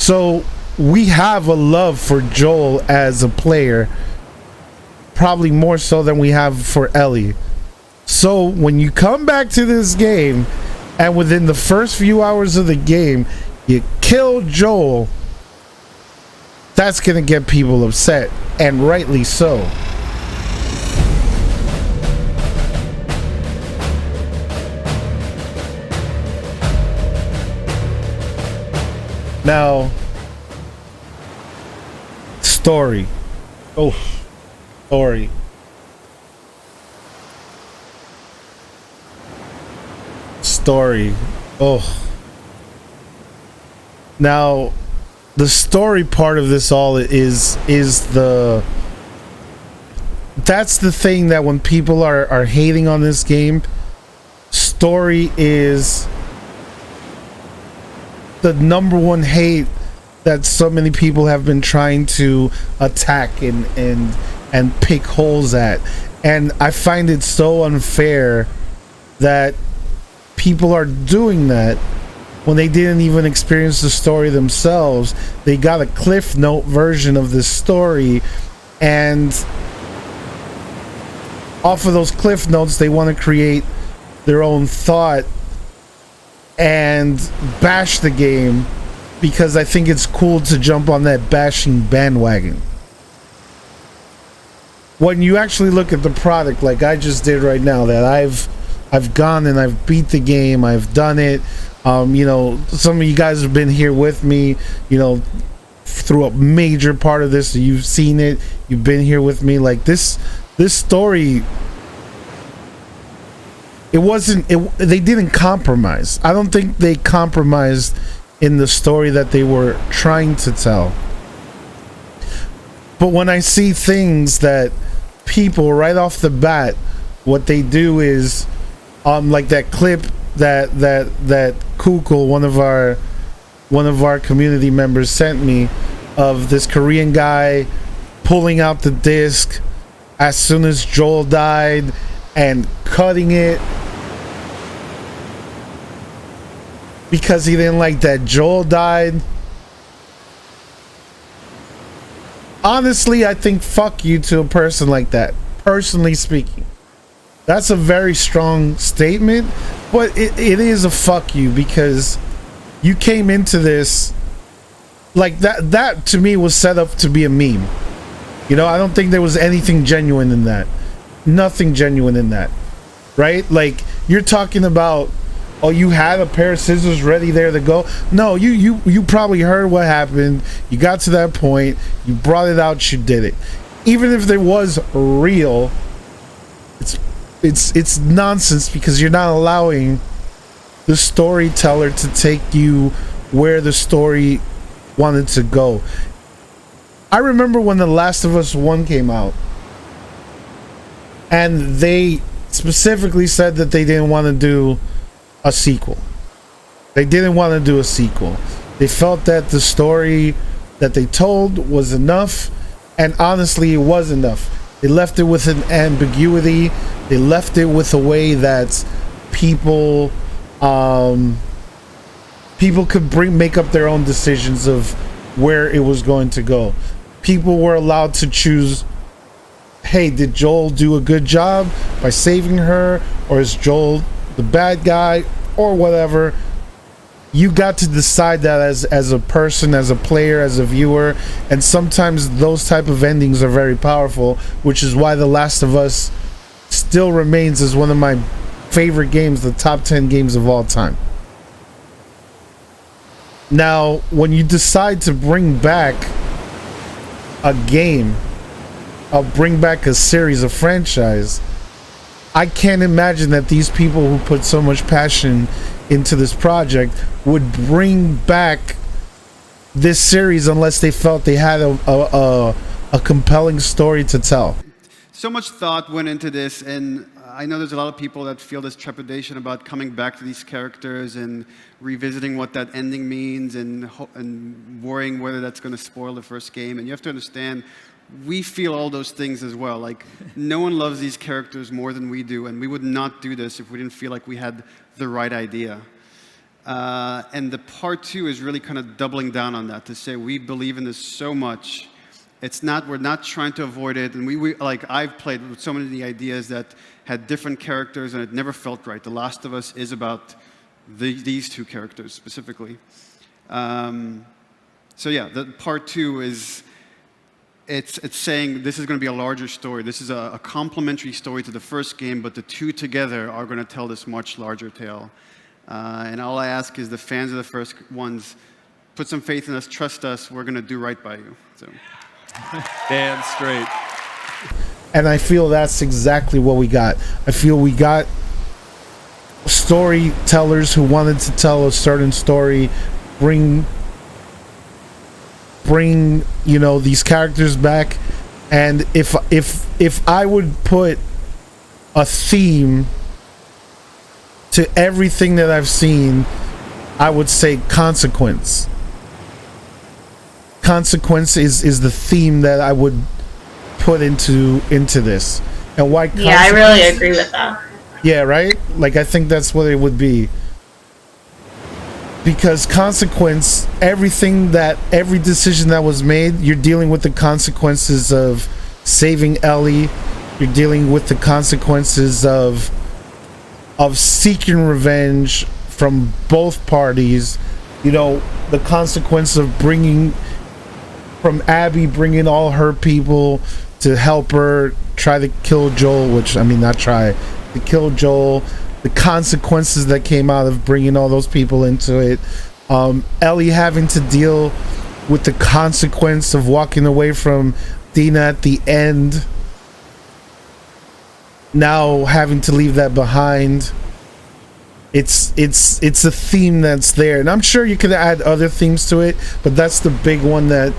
So we have a love for Joel as a player, probably more so than we have for Ellie. So when you come back to this game and within the first few hours of the game you kill Joel, that's gonna get people upset, and rightly so. Now, story. Oh, story. Story. Oh. Now, the story part of this all is that's the thing that when people are hating on this game, story is the number one hate that so many people have been trying to attack and pick holes at. And I find it so unfair that people are doing that when they didn't even experience the story themselves. They got a Cliff Note version of this story, and off of those Cliff Notes they want to create their own thought and bash the game because I think it's cool to jump on that bashing bandwagon. When you actually look at the product, like I just did right now, that I've gone and I've beat the game, I've done it. You know, some of you guys have been here with me, you know, through a major part of this. You've seen it, you've been here with me. Like this story, they didn't compromise. I don't think they compromised in the story that they were trying to tell. But when I see things that people right off the bat, what they do is like that clip that Kukul, one of our community members, sent me of this Korean guy pulling out the disc as soon as Joel died and cutting it because he didn't like that Joel died. Honestly, I think fuck you to a person like that. Personally speaking, that's a very strong statement, but it is a fuck you because you came into this like that to me was set up to be a meme. You know, I don't think there was anything genuine in that. Nothing genuine in that, right? Like, you're talking about, oh, you had a pair of scissors ready there to go. No, you probably heard what happened. You got to that point. You brought it out. You did it. Even if it was real, it's nonsense because you're not allowing the storyteller to take you where the story wanted to go. I remember when The Last of Us 1 came out, and they specifically said that they didn't want to do a sequel. They didn't want to do a sequel. They felt that the story that they told was enough, and honestly, it was enough. They left it with an ambiguity. They left it with a way that people could make up their own decisions of where it was going to go. People were allowed to choose, hey, did Joel do a good job by saving her, or is Joel the bad guy, or whatever? You got to decide that as a person, as a player, as a viewer, and sometimes those type of endings are very powerful, which is why The Last of Us still remains as one of my favorite games, the top 10 games of all time. Now, when you decide to bring back a game, bring back a series, a franchise, I can't imagine that these people who put so much passion into this project would bring back this series unless they felt they had a compelling story to tell. So much thought went into this, and I know there's a lot of people that feel this trepidation about coming back to these characters and revisiting what that ending means and worrying whether that's going to spoil the first game. And you have to understand, we feel all those things as well. Like, no one loves these characters more than we do, and we would not do this if we didn't feel like we had the right idea. And the part 2 is really kind of doubling down on that to say we believe in this so much. We're not trying to avoid it. And we like I've played with so many of the ideas that had different characters and it never felt right. The Last of Us is about these 2 characters specifically. So yeah, the part 2 is it's saying this is going to be a larger story. This is a complementary story to the first game, but the 2 together are going to tell this much larger tale. And all I ask is the fans of the first ones, put some faith in us, trust us, we're going to do right by you. So. Damn straight. And I feel that's exactly what we got. I feel we got storytellers who wanted to tell a certain story, bring these characters back. And if I would put a theme to everything that I've seen, I would say consequence. Consequence is the theme that I would put into this. And why? Yeah, I really agree with that. Yeah, right? Like, I think that's what it would be. Because consequence, every decision that was made, you're dealing with the consequences of saving Ellie. You're dealing with the consequences of seeking revenge from both parties. You know, the consequence of bringing all her people to help her try to kill Joel, to kill Joel. The consequences that came out of bringing all those people into it. Ellie having to deal with the consequence of walking away from Dina at the end. Now having to leave that behind. It's a theme that's there, and I'm sure you could add other themes to it, but that's the big one that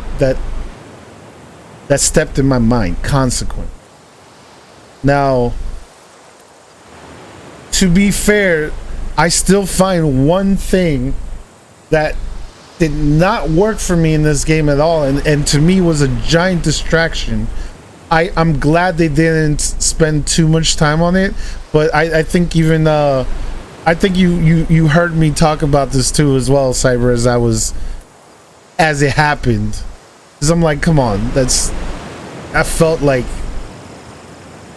stepped in my mind. Consequence. Now, to be fair, I still find one thing that did not work for me in this game at all, and to me was a giant distraction. I'm glad they didn't spend too much time on it, but I think even I think you heard me talk about this too as well, Cyber, as it happened. Because I'm like, come on, I felt like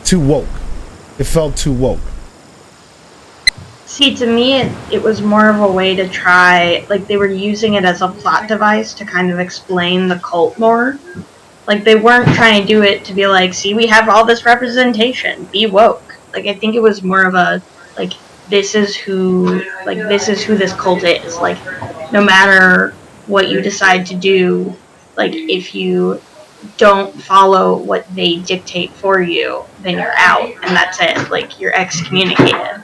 too woke. It felt too woke. See, to me, it was more of a way to try, like, they were using it as a plot device to kind of explain the cult more. Like, they weren't trying to do it to be like, see, we have all this representation, be woke. Like, I think it was more of a, like, this is who this cult is. Like, no matter what you decide to do, like, if you don't follow what they dictate for you, then you're out, and that's it. Like, you're excommunicated.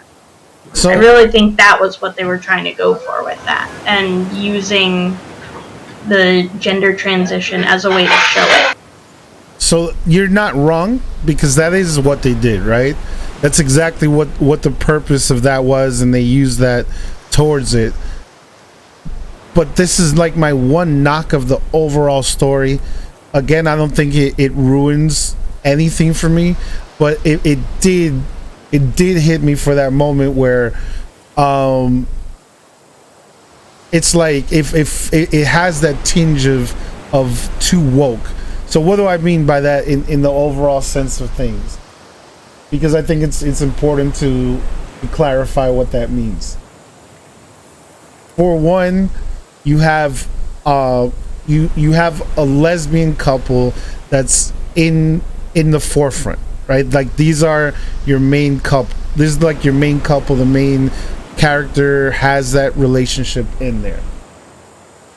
So I really think that was what they were trying to go for with that, and using the gender transition as a way to show it. So you're not wrong, because that is what they did, right? That's exactly what the purpose of that was, and they used that towards it. But this is like my one knock of the overall story. Again, I don't think it ruins anything for me, but it did hit me for that moment where it's like if it has that tinge of too woke. So what do I mean by that in the overall sense of things? Because I think it's important to clarify what that means. For one, you have you have a lesbian couple that's in the forefront, right? Like, these are your main couple. This is like your main couple. The main character has that relationship in there.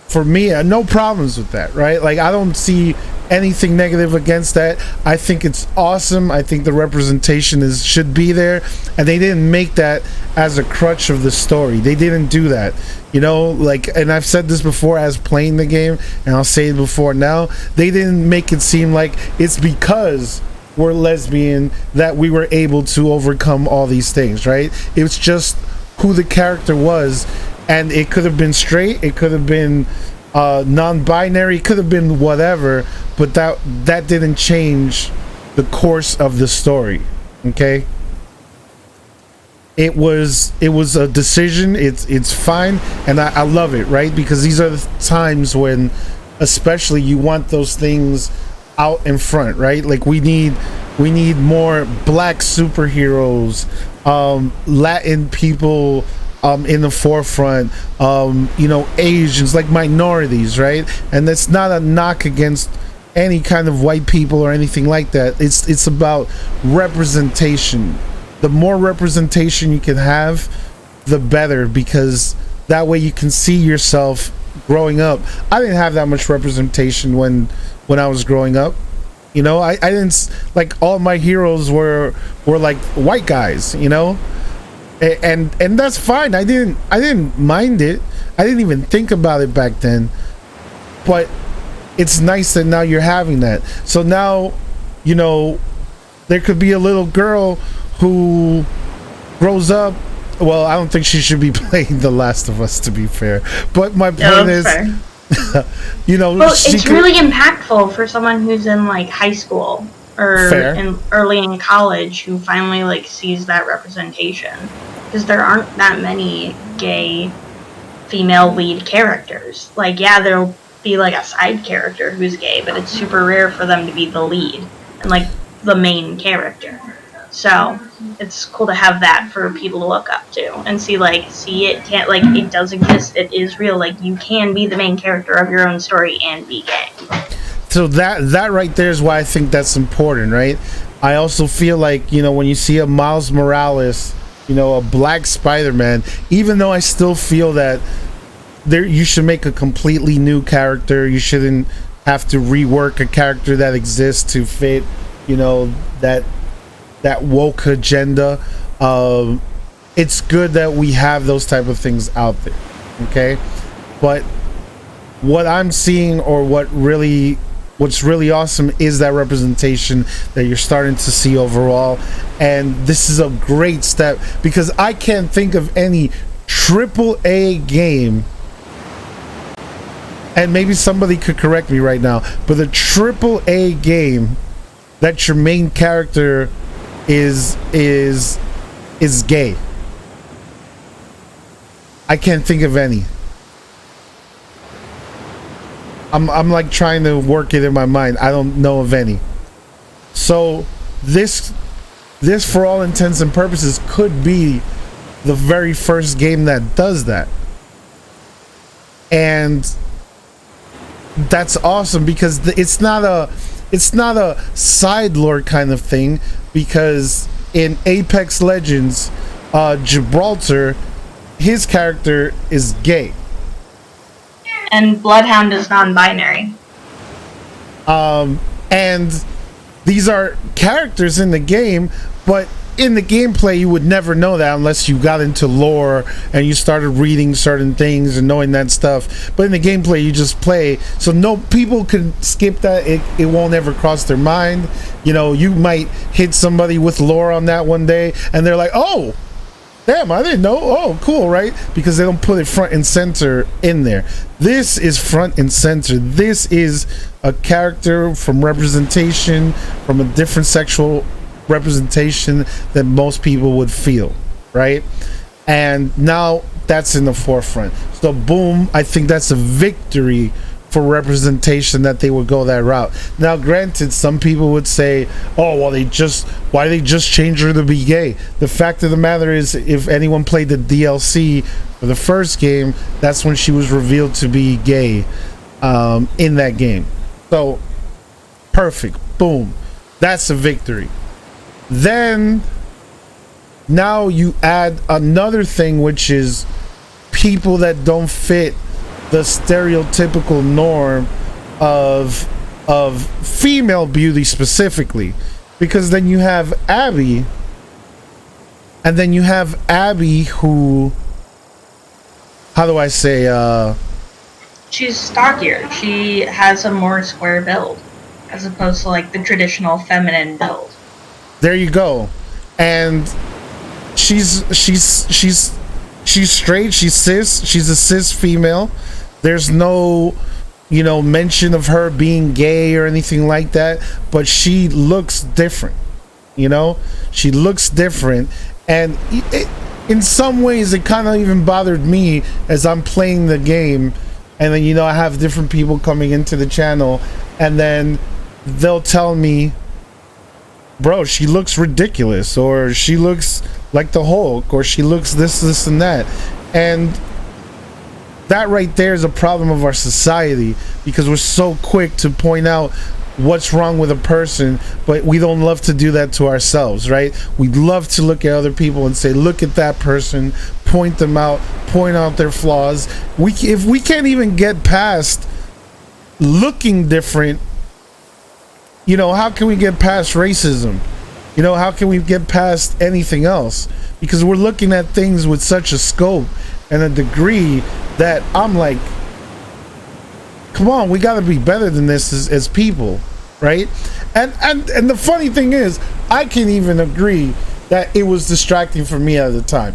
For me, no problems with that, right? Like, I don't see anything negative against that. I think it's awesome. I think the representation should be there, and they didn't make that as a crutch of the story. They didn't do that, you know. Like, and I've said this before as playing the game, and I'll say it before now. They didn't make it seem like it's because we're lesbian that we were able to overcome all these things, right? It was just who the character was. And it could have been straight, it could have been non-binary, it could have been whatever, but that didn't change the course of the story, okay? it was a decision. It's fine, and I love it, right? Because these are the times when, especially, you want those things out in front, right? Like we need more black superheroes, Latin people in the forefront, Asians, like minorities, right? And that's not a knock against any kind of white people or anything like that. It's about representation. The more representation you can have, the better, because that way you can see yourself growing up. I didn't have that much representation when I was growing up. I didn't, like, all my heroes were like white guys, and that's fine. I didn't mind it. I didn't even think about it back then. But it's nice that now you're having that. So now, there could be a little girl who grows up. Well, I don't think she should be playing The Last of Us, to be fair. But my point is, fair. Well, it's really impactful for someone who's in like high school or early in college, who finally like sees that representation, because there aren't that many gay female lead characters. Like, yeah, there'll be like a side character who's gay, but it's super rare for them to be the lead and like the main character. So it's cool to have that for people to look up to and see it can't, like, it does exist, it is real, like you can be the main character of your own story and be gay. So that right there is why I think that's important, right? I also feel like, when you see a Miles Morales, a black Spider-Man, even though I still feel that you should make a completely new character, you shouldn't have to rework a character that exists to fit, that woke agenda. It's good that we have those type of things out there, okay? But what I'm seeing, or what's really awesome, is that representation that you're starting to see overall. And this is a great step, because I can't think of any AAA game, and maybe somebody could correct me right now, but a AAA game that your main character is gay. I can't think of any. I'm like trying to work it in my mind. I don't know of any. So this for all intents and purposes could be the very first game that does that. And that's awesome, because it's not a side lore kind of thing, because in Apex Legends, Gibraltar, his character is gay. And Bloodhound is non-binary. And these are characters in the game, but in the gameplay you would never know that unless you got into lore and you started reading certain things and knowing that stuff. But in the gameplay you just play, so no people can skip that. It won't ever cross their mind. You might hit somebody with lore on that one day and they're like, oh damn, I didn't know. Oh, cool, right? Because they don't put it front and center in there. This is front and center. This is a character from representation, from a different sexual representation that most people would feel, right? And now that's in the forefront. So boom, I think that's a victory for representation that they would go that route. Now granted, some people would say, oh well, why they just change her to be gay? The fact of the matter is, if anyone played the DLC for the first game, that's when she was revealed to be gay in that game. So perfect, boom, that's a victory. Then now you add another thing, which is people that don't fit the stereotypical norm of female beauty specifically, because then you have Abby, and then you have Abby who, how do I say, she's stockier. She has a more square build as opposed to like the traditional feminine build. There you go. And she's straight, she's cis, she's a cis female. There's no, mention of her being gay or anything like that, but she looks different. She looks different, and in some ways it kind of even bothered me as I'm playing the game, and then I have different people coming into the channel, and then they'll tell me, bro, she looks ridiculous, or she looks like the Hulk, or she looks this and that. And that right there is a problem of our society, because we're so quick to point out what's wrong with a person, but we don't love to do that to ourselves, right? We love to look at other people and say, look at that person, point them out, point out their flaws. If we can't even get past looking different, how can we get past racism? How can we get past anything else? Because we're looking at things with such a scope and a degree that I'm like, come on, we got to be better than this as people, right? And the funny thing is, I can even agree that it was distracting for me at the time,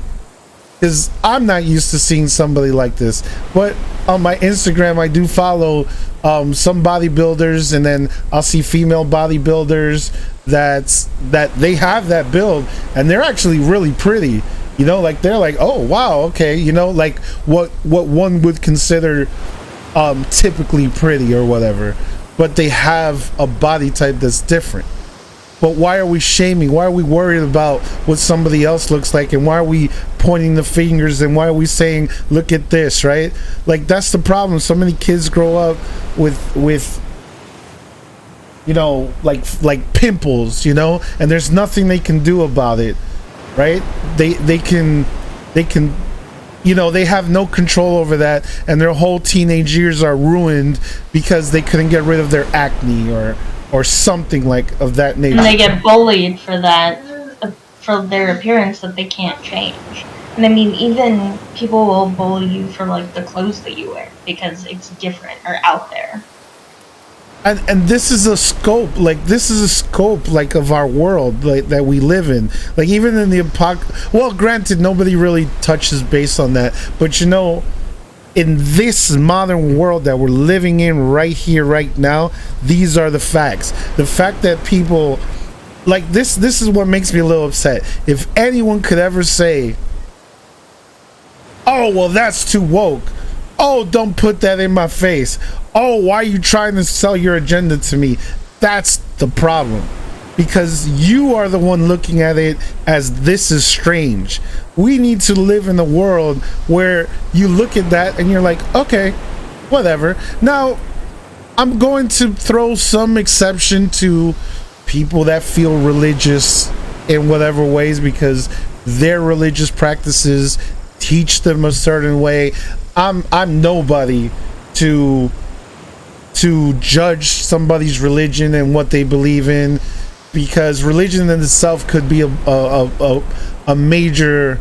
because I'm not used to seeing somebody like this. But on my Instagram, I do follow some bodybuilders, and then I'll see female bodybuilders that they have that build, and they're actually really pretty. Like they're like, oh wow, okay, like what one would consider typically pretty or whatever, but they have a body type that's different. But why are we shaming? Why are we worried about what somebody else looks like? And why are we pointing the fingers? And why are we saying, look at this, right? Like, that's the problem. So many kids grow up with like pimples, and there's nothing they can do about it, right? They can they have no control over that, and their whole teenage years are ruined because they couldn't get rid of their acne or something like of that nature. And they get bullied for that, for their appearance that they can't change. And I mean, even people will bully you for like the clothes that you wear because it's different or out there. And this is a scope, like of our world, like that we live in. Like even in the well, granted, nobody really touches base on that, but in this modern world that we're living in right here, right now, these are the facts. The fact that people like this is what makes me a little upset. If anyone could ever say, oh well, that's too woke, oh don't put that in my face, oh why are you trying to sell your agenda to me, that's the problem. Because you are the one looking at it as this is strange. We need to live in a world where you look at that and you're like, okay, whatever. Now, I'm going to throw some exception to people that feel religious in whatever ways, because their religious practices teach them a certain way. I'm nobody to judge somebody's religion and what they believe in, because religion in itself could be a major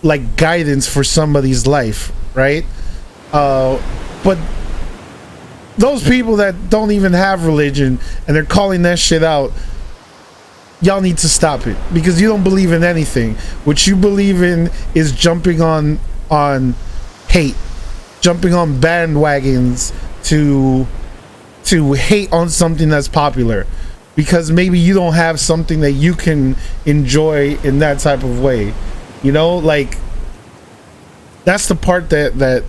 like guidance for somebody's life, right? But those people that don't even have religion and they're calling that shit out, y'all need to stop it, because you don't believe in anything. What you believe in is jumping on hate, jumping on bandwagons to hate on something that's popular, because maybe you don't have something that you can enjoy in that type of way. Like that's the part that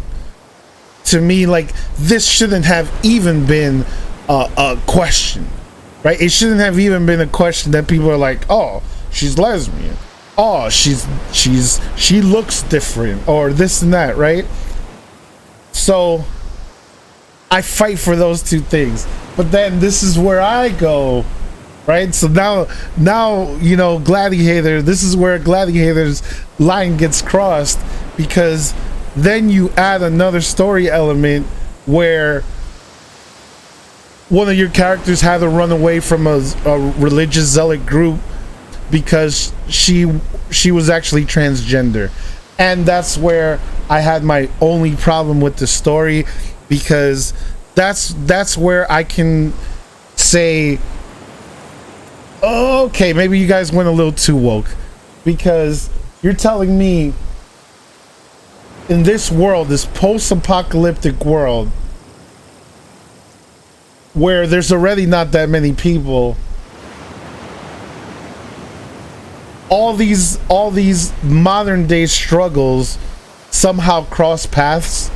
to me, like, this shouldn't have even been a question, right? It shouldn't have even been a question that people are like, oh, she's lesbian, oh, she looks different, or this and that, right? So I fight for those two things. But then this is where I go, right? So now Gladiator, this is where Gladiator's line gets crossed, because then you add another story element where one of your characters had to run away from a religious zealot group because she was actually transgender. And that's where I had my only problem with the story, because that's where I can say, oh, okay, maybe you guys went a little too woke, because you're telling me in this world, this post-apocalyptic world, where there's already not that many people, all these modern day struggles somehow cross paths.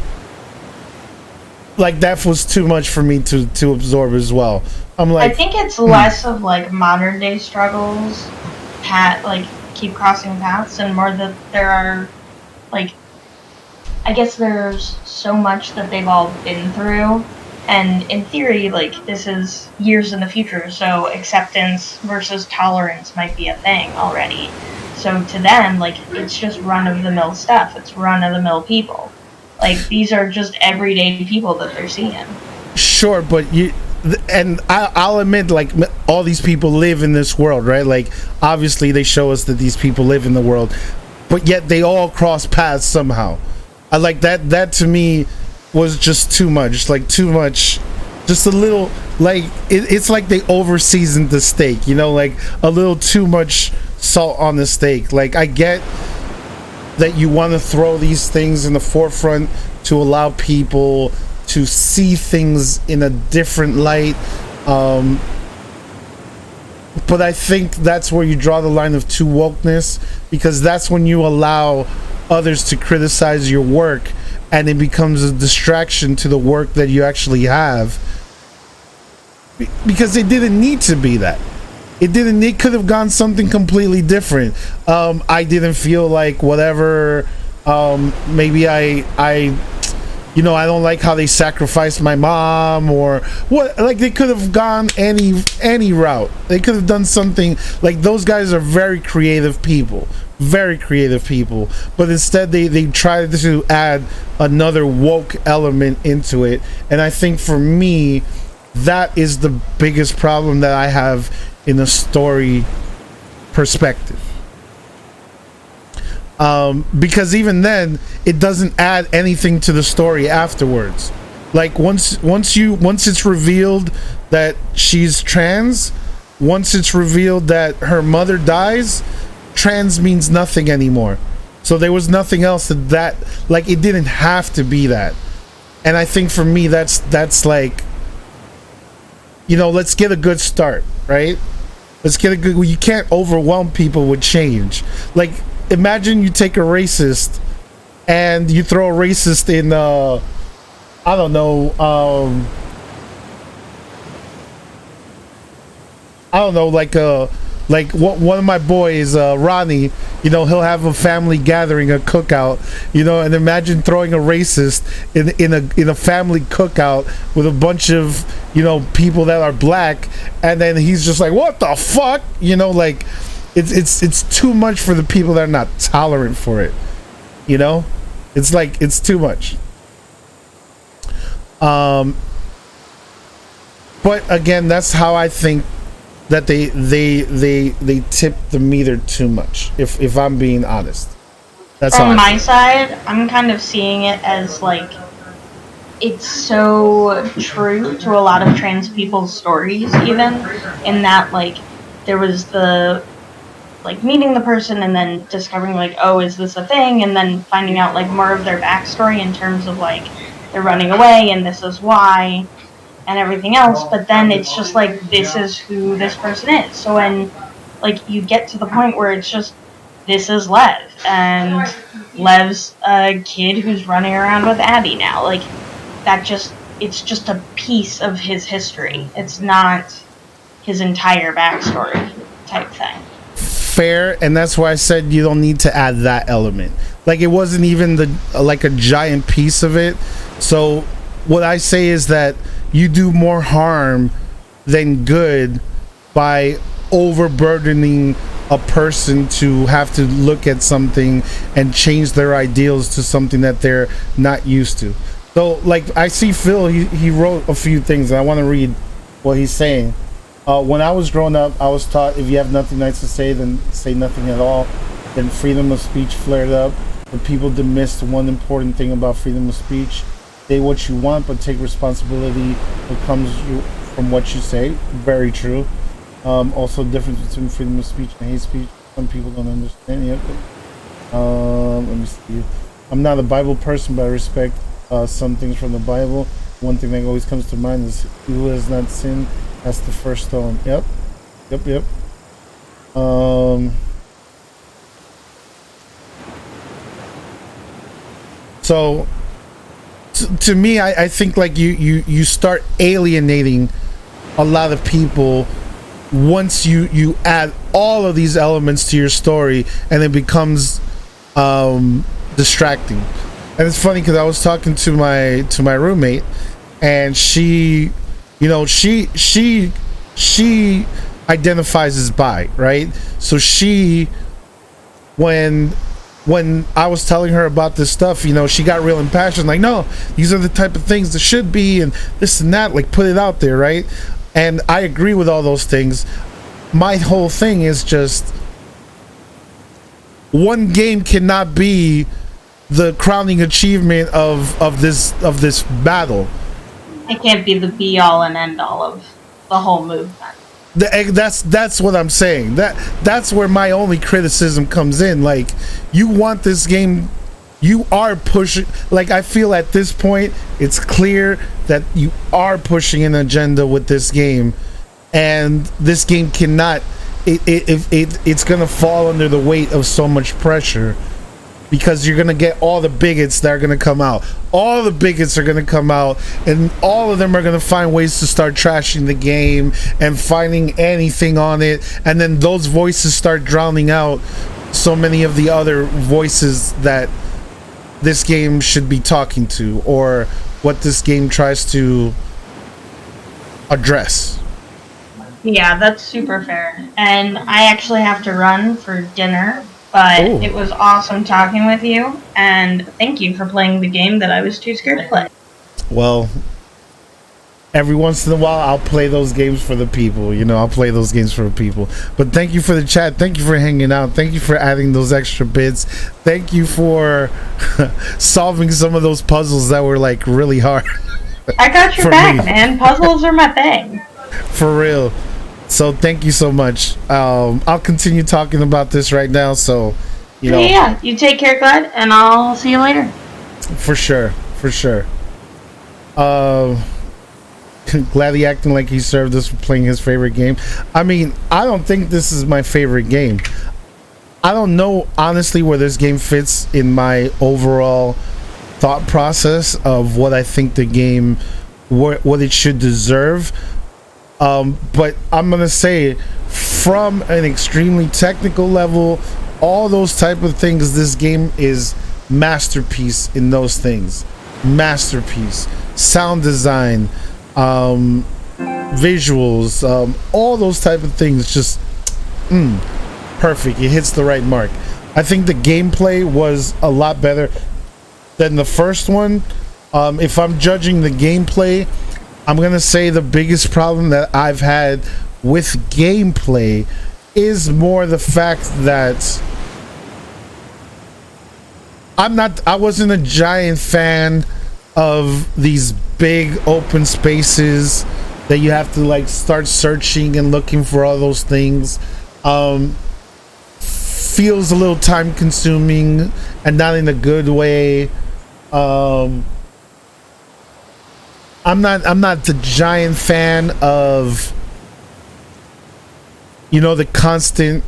Like that was too much for me to absorb as well. I'm like, I think it's less of like modern day struggles, like keep crossing paths, and more that there are, like, I guess there's so much that they've all been through, and in theory, like, this is years in the future, so acceptance versus tolerance might be a thing already. So to them, like, it's just run-of-the-mill stuff. It's run-of-the-mill people. Like, these are just everyday people that they're seeing. sure, but I'll admit, like, all these people live in this world, right? Like, obviously they show us that these people live in the world, but yet they all cross paths somehow. I like that to me was just too much, like too much, just a little, like it's like they over seasoned the steak, you know, like a little too much salt on the steak. Like, I get that you want to throw these things in the forefront to allow people to see things in a different light, but I think that's where you draw the line of too wokeness, because that's when you allow others to criticize your work and it becomes a distraction to the work that you actually have, because it didn't need to be that. It could have gone something completely different. I didn't feel like whatever, maybe I you know, I don't like how they sacrificed my mom, or what. Like, they could have gone any route. They could have done something. Like, those guys are very creative people, but instead they tried to add another woke element into it. And I think for me, that is the biggest problem that I have in a story perspective. Because even then, it doesn't add anything to the story afterwards. Like, once it's revealed that she's trans, once it's revealed that her mother dies, trans means nothing anymore. So there was nothing else that like, it didn't have to be that. And I think for me, that's like, you know, let's get a good start, right? Let's get a good. You can't overwhelm people with change. Like, imagine you take a racist and you throw a racist in I don't know, like one of my boys, Ronnie, you know, he'll have a family gathering, a cookout, you know, and imagine throwing a racist in a family cookout with a bunch of, you know, people that are black, and then he's just like, what the fuck, you know, like, it's too much for the people that are not tolerant for it, you know. It's like, it's too much. But again, that's how I think that they tip the meter too much, if I'm being honest. That's from my side, I'm kind of seeing it as like, it's so true to a lot of trans people's stories, even in that, like, there was the, like, meeting the person and then discovering, like, oh, is this a thing, and then finding out, like, more of their backstory in terms of, like, they're running away and this is why and everything else. But then it's just like, this is who this person is. So when, like, you get to the point where it's just, this is Lev, and Lev's a kid who's running around with Abby now, like, that just, it's just a piece of his history. It's not his entire backstory type thing. Fair, and that's why I said you don't need to add that element. Like, it wasn't even like a giant piece of it. So what I say is that you do more harm than good by overburdening a person to have to look at something and change their ideals to something that they're not used to. So, like, I see Phil, he wrote a few things, and I want to read what he's saying. When I was growing up, I was taught if you have nothing nice to say, then say nothing at all. Then freedom of speech flared up, but people dismissed one important thing about freedom of speech. Say what you want, but take responsibility that comes from what you say. Very true. Also, difference between freedom of speech and hate speech. Some people don't understand yet. Let me see. I'm not a Bible person, but I respect some things from the Bible. One thing that always comes to mind is who has not sinned. That's the first stone. Yep. So to me, I think like you start alienating a lot of people once you add all of these elements to your story, and it becomes distracting. And it's funny because I was talking to my roommate, and she identifies as bi, right? So she, when I was telling her about this stuff, she got real impassioned, like, no, these are the type of things that should be, and this and that, like, put it out there, right? And I agree with all those things. My whole thing is just, one game cannot be the crowning achievement of this battle. It can't be the be all and end all of the whole movement. That's what I'm saying. That's where my only criticism comes in. Like, you want this game, you are pushing, like, I feel at this point it's clear that you are pushing an agenda with this game, and this game cannot, it's gonna fall under the weight of so much pressure, because you're gonna get all the bigots that are gonna come out. All the bigots are gonna come out, and all of them are gonna find ways to start trashing the game and finding anything on it, and then those voices start drowning out so many of the other voices that this game should be talking to, or what this game tries to address. Yeah, that's super fair. And I actually have to run for dinner, but Ooh. It was awesome talking with you, and thank you for playing the game that I was too scared to play. Well, every once in a while I'll play those games for the people, I'll play those games for the people. But thank you for the chat, thank you for hanging out, thank you for adding those extra bits, thank you for solving some of those puzzles that were like really hard. I got your For back, me. man. Puzzles are my thing. For real. So thank you so much. I'll continue talking about this right now, so Yeah, you take care, Glad, and I'll see you later. for sure. Gladly acting like he served us for playing his favorite game. I mean, I don't think this is my favorite game. I don't know honestly where this game fits in my overall thought process of what I think the game, what it should deserve. But I'm gonna say, from an extremely technical level, all those type of things, this game is masterpiece in those things. Masterpiece. Sound design, visuals, all those type of things, just perfect. It hits the right mark. I think the gameplay was a lot better than the first one. If I'm judging the gameplay, I'm gonna say the biggest problem that I've had with gameplay is more the fact that I wasn't a giant fan of these big open spaces that you have to like start searching and looking for all those things. Feels a little time consuming, and not in a good way. I'm not the giant fan of the constant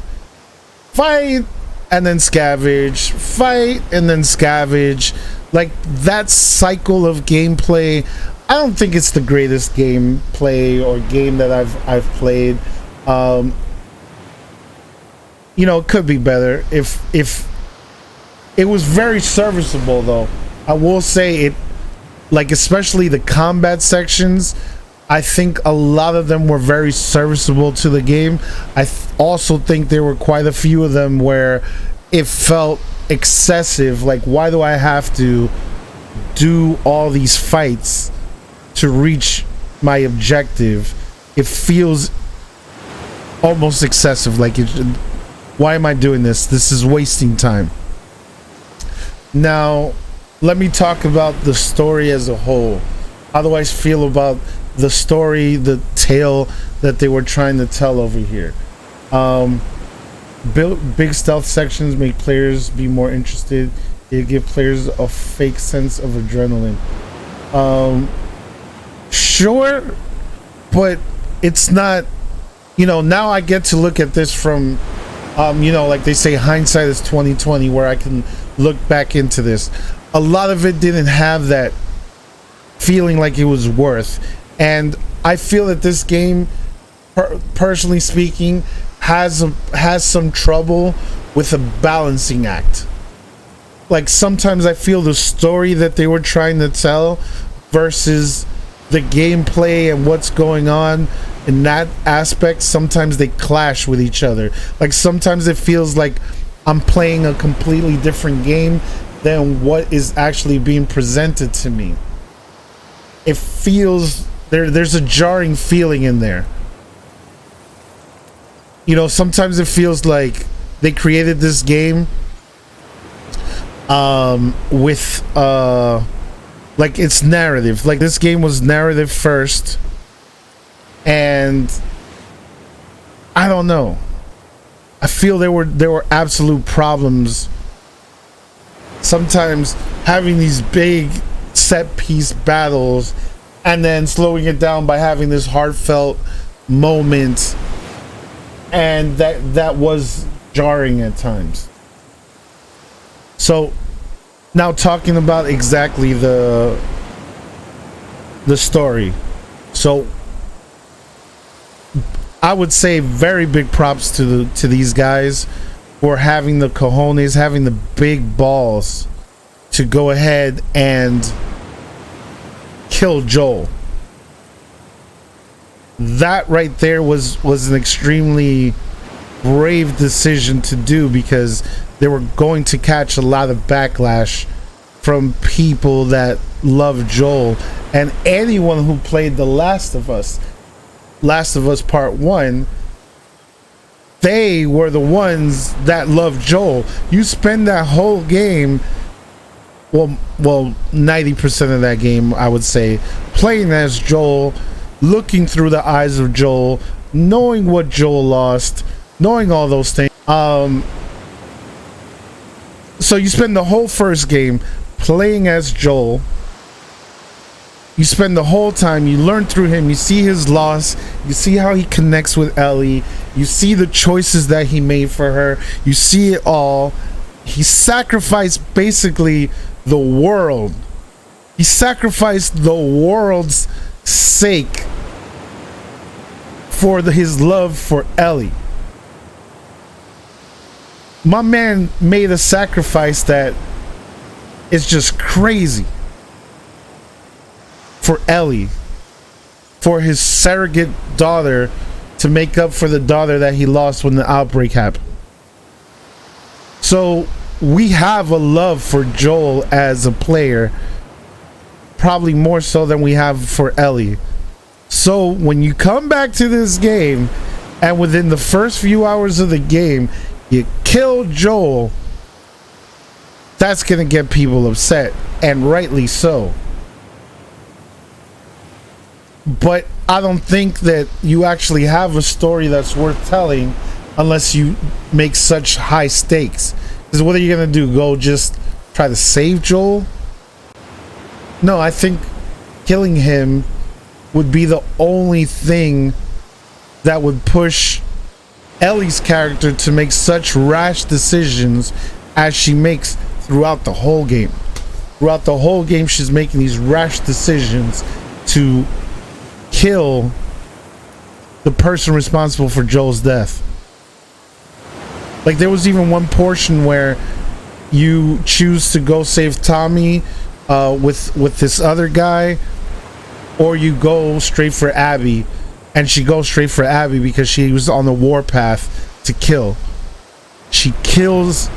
fight and then scavenge, fight and then scavenge, like that cycle of gameplay. I don't think it's the greatest gameplay or game that I've played. It could be better. If it was very serviceable, though, I will say it. Like, especially the combat sections, I think a lot of them were very serviceable to the game. I also think there were quite a few of them where it felt excessive. Like, why do I have to do all these fights to reach my objective? It feels almost excessive. Like, why am I doing this? This is wasting time. Now, let me talk about the story as a whole. How do I feel about the story, the tale that they were trying to tell over here? Big stealth sections make players be more interested. They give players a fake sense of adrenaline. Sure, but it's not. Now I get to look at this from, like they say, hindsight is 20/20, where I can look back into this. a lot of it didn't have that feeling like it was worth. And I feel that this game, personally speaking, has some trouble with a balancing act. Like sometimes I feel the story that they were trying to tell versus the gameplay and what's going on in that aspect, sometimes they clash with each other. Like sometimes it feels like I'm playing a completely different game than what is actually being presented to me. It feels there's a jarring feeling in there. You know, sometimes it feels like they created this game with like it's narrative. Like this game was narrative first, and I don't know. I feel there were absolute problems. Sometimes having these big set piece battles and then slowing it down by having this heartfelt moment, and that was jarring at times. So now talking about exactly the story. So I would say very big props to these guys for having the cojones, having the big balls to go ahead and kill Joel. That right there was an extremely brave decision to do, because they were going to catch a lot of backlash from people that love Joel, and anyone who played The Last of Us Part 1, they were the ones that loved Joel. You spend that whole game, well 90% of that game, I would say, playing as Joel, looking through the eyes of Joel, knowing what Joel lost, knowing all those things. So you spend the whole first game playing as Joel. You spend the whole time, you learn through him, you see his loss, you see how he connects with Ellie, you see the choices that he made for her, you see it all. He sacrificed basically the world. He sacrificed the world's sake for his love for Ellie. My man made a sacrifice that is just crazy for Ellie, for his surrogate daughter, to make up for the daughter that he lost when the outbreak happened. So we have a love for Joel as a player, probably more so than we have for Ellie. So when you come back to this game and within the first few hours of the game you kill Joel, that's gonna get people upset, and rightly so. But I don't think that you actually have a story that's worth telling unless you make such high stakes. Because what are you gonna do? Go just try to save Joel? No, I think killing him would be the only thing that would push Ellie's character to make such rash decisions as she makes throughout the whole game. Throughout the whole game, she's making these rash decisions to kill the person responsible for Joel's death. Like there was even one portion where you choose to go save Tommy with this other guy, or you go straight for Abby, and she goes straight for Abby because she was on the warpath to kill. She kills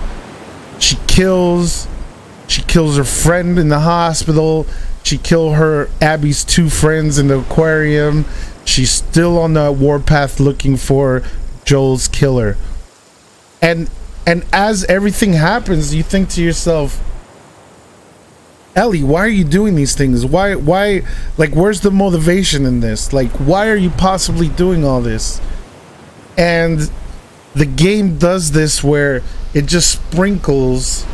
her friend in the hospital. She killed Abby's two friends in the aquarium. She's still on the warpath looking for Joel's killer. And as everything happens, you think to yourself, Ellie, why are you doing these things? Why, like, where's the motivation in this? Like, why are you possibly doing all this? And the game does this where it just sprinkles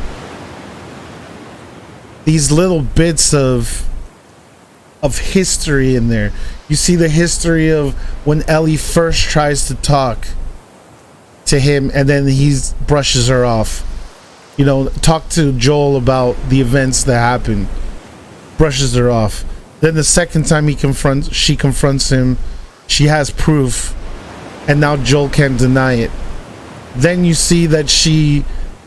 these little bits of history in there. You see the history of when Ellie first tries to talk to him and then he brushes her off. talk to Joel about the events that happened. Brushes her off. Then the second time she confronts him, she has proof, and now Joel can't deny it. Then you see that she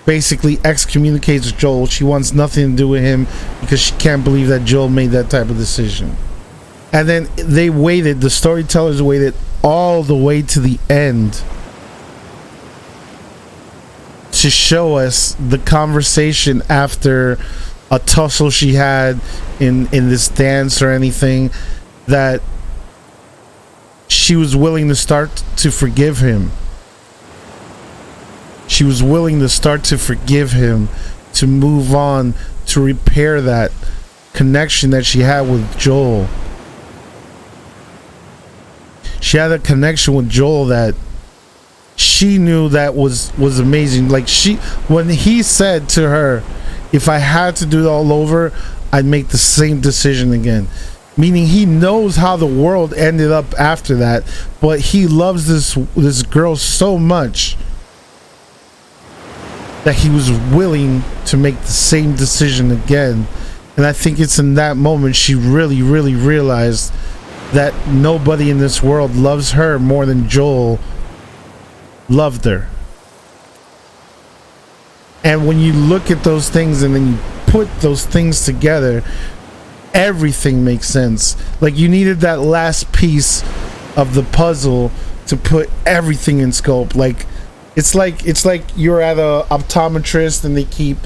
basically excommunicates Joel. She wants nothing to do with him because she can't believe that Joel made that type of decision. And then the storytellers waited all the way to the end to show us the conversation after a tussle she had in this dance or anything, that she was willing to start to forgive him. She was willing to start to forgive him, to move on, to repair that connection that she had with Joel. She had a connection with Joel that she knew that was amazing. Like, when he said to her, if I had to do it all over, I'd make the same decision again. Meaning he knows how the world ended up after that, but he loves this girl so much that he was willing to make the same decision again. And I think it's in that moment she really, really realized that nobody in this world loves her more than Joel loved her. And when you look at those things and then you put those things together, everything makes sense. Like, you needed that last piece of the puzzle to put everything in scope. Like, it's like you're at a optometrist and they keep,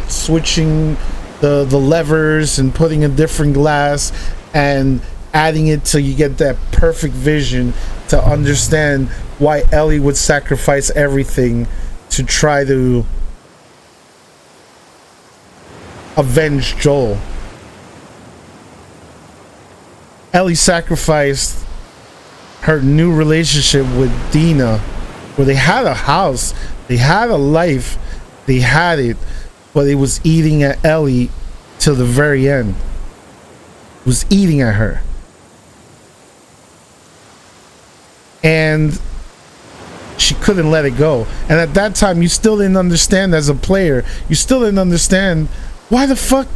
switching the levers and putting a different glass and adding it till you get that perfect vision to understand why Ellie would sacrifice everything to try to avenge Joel. Ellie sacrificed her new relationship with Dina, where they had a house, they had a life, they had it, but it was eating at Ellie till the very end. It was eating at her. And she couldn't let it go. And at that time, you still didn't understand as a player. You still didn't understand why the fuck,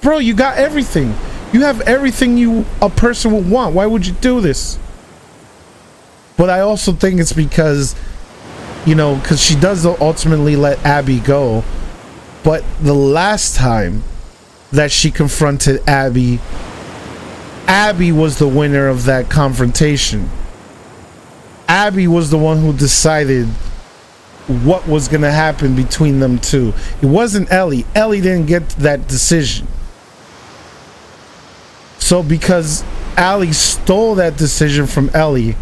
bro, you got everything. You have everything a person would want. Why would you do this? But I also think it's because, because she does ultimately let Abby go. But the last time that she confronted Abby was the winner of that confrontation. Abby was the one who decided what was going to happen between them two. It wasn't Ellie. Ellie didn't get that decision. So because Allie stole that decision from Ellie,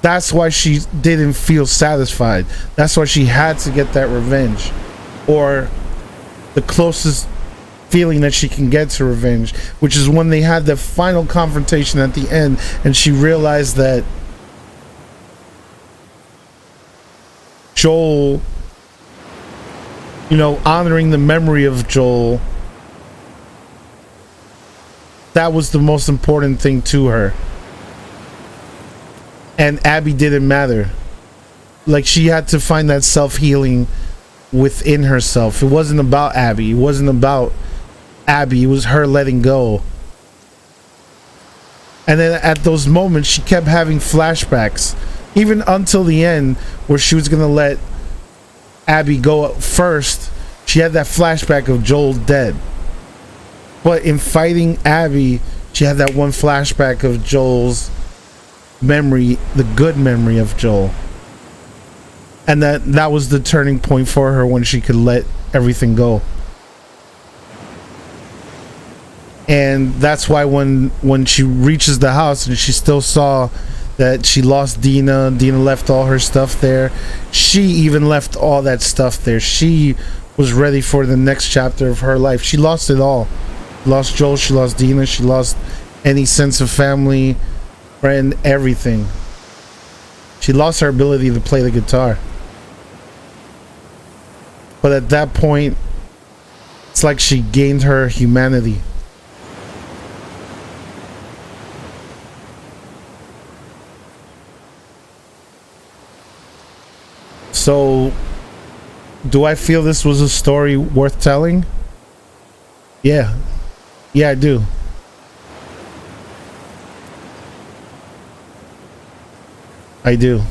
that's why she didn't feel satisfied. That's why she had to get that revenge, or the closest feeling that she can get to revenge, which is when they had the final confrontation at the end and she realized that Joel, honoring the memory of Joel, that was the most important thing to her. And Abby didn't matter. Like, she had to find that self-healing within herself. It wasn't about Abby. It wasn't about Abby. It was her letting go. And then at those moments, she kept having flashbacks. Even until the end, where she was going to let Abby go first, she had that flashback of Joel dead. But in fighting Abby, she had that one flashback of Joel's memory, the good memory of Joel. And that was the turning point for her when she could let everything go. And that's why when she reaches the house and she still saw that she lost Dina left all her stuff there. She even left all that stuff there. She was ready for the next chapter of her life. She lost it all. Lost Joel, she lost Dina, she lost any sense of family, friend, everything. She lost her ability to play the guitar. But at that point, it's like she gained her humanity. So Do I feel this was a story worth telling? Yeah. Yeah, I do. I do.